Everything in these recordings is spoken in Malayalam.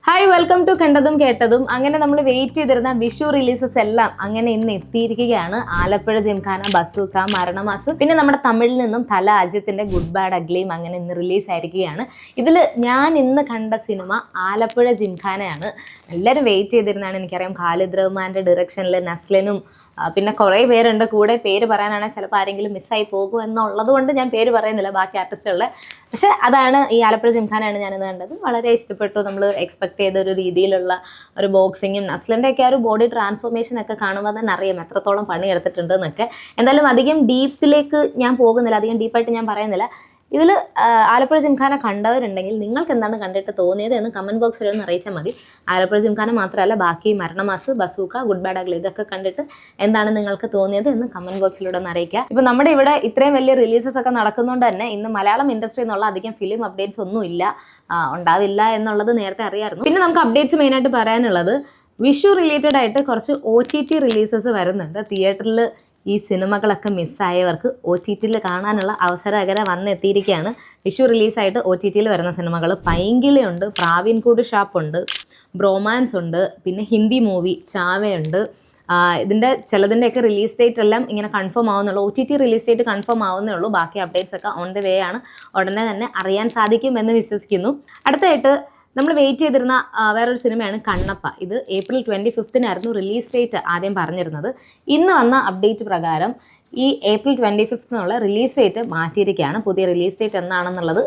ഹായ് വെൽക്കം ടു കണ്ടതും കേട്ടതും. അങ്ങനെ നമ്മൾ വെയിറ്റ് ചെയ്തിരുന്ന വിഷു റിലീസസ് എല്ലാം അങ്ങനെ ഇന്ന് എത്തിയിരിക്കുകയാണ്. ആലപ്പുഴ ജിംഖാന, ബസൂക്ക, മരണമാസം, പിന്നെ നമ്മുടെ തമിഴിൽ നിന്നും തല അജിത്തിന്റെ ഗുഡ് ബാഡ് അഗ്ലിയും അങ്ങനെ ഇന്ന് റിലീസ് ആയിരിക്കുകയാണ്. ഇതിൽ ഞാൻ ഇന്ന് കണ്ട സിനിമ ആലപ്പുഴ ജിംഖാനയാണ്. എല്ലാവരും വെയിറ്റ് ചെയ്തിരുന്നതാണ്. എനിക്കറിയാം ഖാലിദ് റഹ്മാന്റെ ഡയറക്ഷനിൽ നസ്ലനും പിന്നെ കുറേ പേരുണ്ട് കൂടെ. പേര് പറയാനാണെങ്കിൽ ചിലപ്പോൾ ആരെങ്കിലും മിസ്സായി പോകും എന്നുള്ളത് കൊണ്ട് ഞാൻ പേര് പറയുന്നില്ല, ബാക്കി ആർട്ടിസ്റ്റുകളുടെ. പക്ഷെ അതാണ് ഈ ആലപ്പുഴ ജിംഖാനയാണ് ഞാനിന്ന് കണ്ടത്. വളരെ ഇഷ്ടപ്പെട്ടു. നമ്മൾ എക്സ്പെക്ട് ചെയ്ത ഒരു രീതിയിലുള്ള ഒരു ബോക്സിങ്ങും നസ്ലിൻ്റെ ഒക്കെ ആ ഒരു ബോഡി ട്രാൻസ്ഫോർമേഷൻ ഒക്കെ കാണുമ്പോൾ തന്നെ അറിയാം എത്രത്തോളം പണിയെടുത്തിട്ടുണ്ട് എന്നൊക്കെ. എന്തായാലും അധികം ഡീപ്പിലേക്ക് ഞാൻ പോകുന്നില്ല, അധികം ഡീപ്പായിട്ട് ഞാൻ പറയുന്നില്ല. ഇതിൽ ആലപ്പുഴ ജിംഖാന കണ്ടവരുണ്ടെങ്കിൽ നിങ്ങൾക്ക് എന്താണ് കണ്ടിട്ട് തോന്നിയത് എന്ന് കമൻറ്റ് ബോക്സിൽ ഒന്ന് അറിയിച്ചാൽ മതി. ആലപ്പുഴ ജിംഖാന മാത്രമല്ല, ബാക്കി Maranamass, bazooka, good bad ugly ഇതൊക്കെ കണ്ടിട്ട് എന്താണ് നിങ്ങൾക്ക് തോന്നിയത് എന്ന് കമൻറ്റ് ബോക്സിലൂടെ ഒന്ന് അറിയിക്കുക. ഇപ്പോൾ നമ്മുടെ ഇവിടെ ഇത്രയും വലിയ റിലീസസ് ഒക്കെ നടക്കുന്നതുകൊണ്ട് തന്നെ ഇന്ന് മലയാളം ഇൻഡസ്ട്രി എന്നുള്ള അധികം ഫിലിം അപ്ഡേറ്റ്സ് ഒന്നും ഇല്ല, ഉണ്ടാവില്ല എന്നുള്ളത് നേരത്തെ അറിയാമായിരുന്നു. പിന്നെ നമുക്ക് അപ്ഡേറ്റ്സ് മെയിനായിട്ട് പറയാനുള്ളത് വിഷു റിലേറ്റഡ് ആയിട്ട് കുറച്ച് OTT റിലീസസ് വരുന്നുണ്ട്. തിയേറ്ററിൽ ഈ സിനിമകളൊക്കെ മിസ്സായവർക്ക് OTTയിൽ കാണാനുള്ള അവസരം അങ്ങനെ വന്നെത്തിയിരിക്കുകയാണ്. വിഷു റിലീസായിട്ട് OTTയിൽ വരുന്ന സിനിമകൾ പൈങ്കിളിയുണ്ട്, പ്രാവീൺകൂട് ഷാപ്പുണ്ട്, ബ്രോമാൻസ് ഉണ്ട്, പിന്നെ ഹിന്ദി മൂവി ചാവയുണ്ട്. ഇതിൻ്റെ ചിലതിൻ്റെയൊക്കെ റിലീസ് ഡേറ്റ് എല്ലാം ഇങ്ങനെ കൺഫേം ആവുന്നുള്ളൂ. OTT റിലീസ് ഡേറ്റ് കൺഫേം ആവുന്നേ ഉള്ളൂ. ബാക്കി അപ്ഡേറ്റ്സ് ഒക്കെ ഓൺ ദ വേ ആണ്. ഉടനെ തന്നെ അറിയാൻ സാധിക്കുമെന്ന് വിശ്വസിക്കുന്നു. അടുത്തായിട്ട് നമ്മൾ വെയിറ്റ് ചെയ്തിരുന്ന വേറൊരു സിനിമയാണ് കണ്ണപ്പ. ഇത് April 25 റിലീസ് ഡേറ്റ് ആദ്യം പറഞ്ഞിരുന്നത്. ഇന്ന് വന്ന അപ്ഡേറ്റ് പ്രകാരം ഈ April 25 റിലീസ് ഡേറ്റ് മാറ്റിയിരിക്കുകയാണ്. പുതിയ റിലീസ് ഡേറ്റ് എന്നാണെന്നുള്ളത്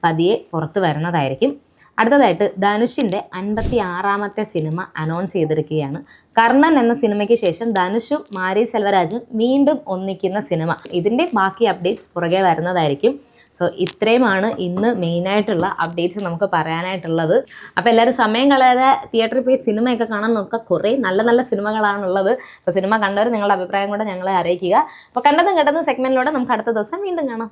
പതിയെ പുറത്ത് വരുന്നതായിരിക്കും. അടുത്തതായിട്ട് ധനുഷിൻ്റെ 56ാമത്തെ സിനിമ അനൗൺസ് ചെയ്തിരിക്കുകയാണ്. കർണൻ എന്ന സിനിമയ്ക്ക് ശേഷം ധനുഷും മാരി സെൽവരാജും വീണ്ടും ഒന്നിക്കുന്ന സിനിമ. ഇതിൻ്റെ ബാക്കി അപ്ഡേറ്റ്സ് പുറകെ വരുന്നതായിരിക്കും. സോ ഇത്രയുമാണ് ഇന്ന് മെയിനായിട്ടുള്ള അപ്ഡേറ്റ്സ് നമുക്ക് പറയാനായിട്ടുള്ളത്. അപ്പോൾ എല്ലാവരും സമയം കളയാതെ തിയേറ്ററിൽ പോയി സിനിമയൊക്കെ കാണാൻ നോക്കുക. കുറേ നല്ല നല്ല സിനിമകളാണുള്ളത്. അപ്പോൾ സിനിമ കണ്ടവർ നിങ്ങളുടെ അഭിപ്രായം കൂടെ ഞങ്ങളെ അറിയിക്കുക. അപ്പോൾ കണ്ടതും കേട്ടതും സെഗ്മെൻറ്റിലൂടെ നമുക്ക് അടുത്ത ദിവസം വീണ്ടും കാണാം.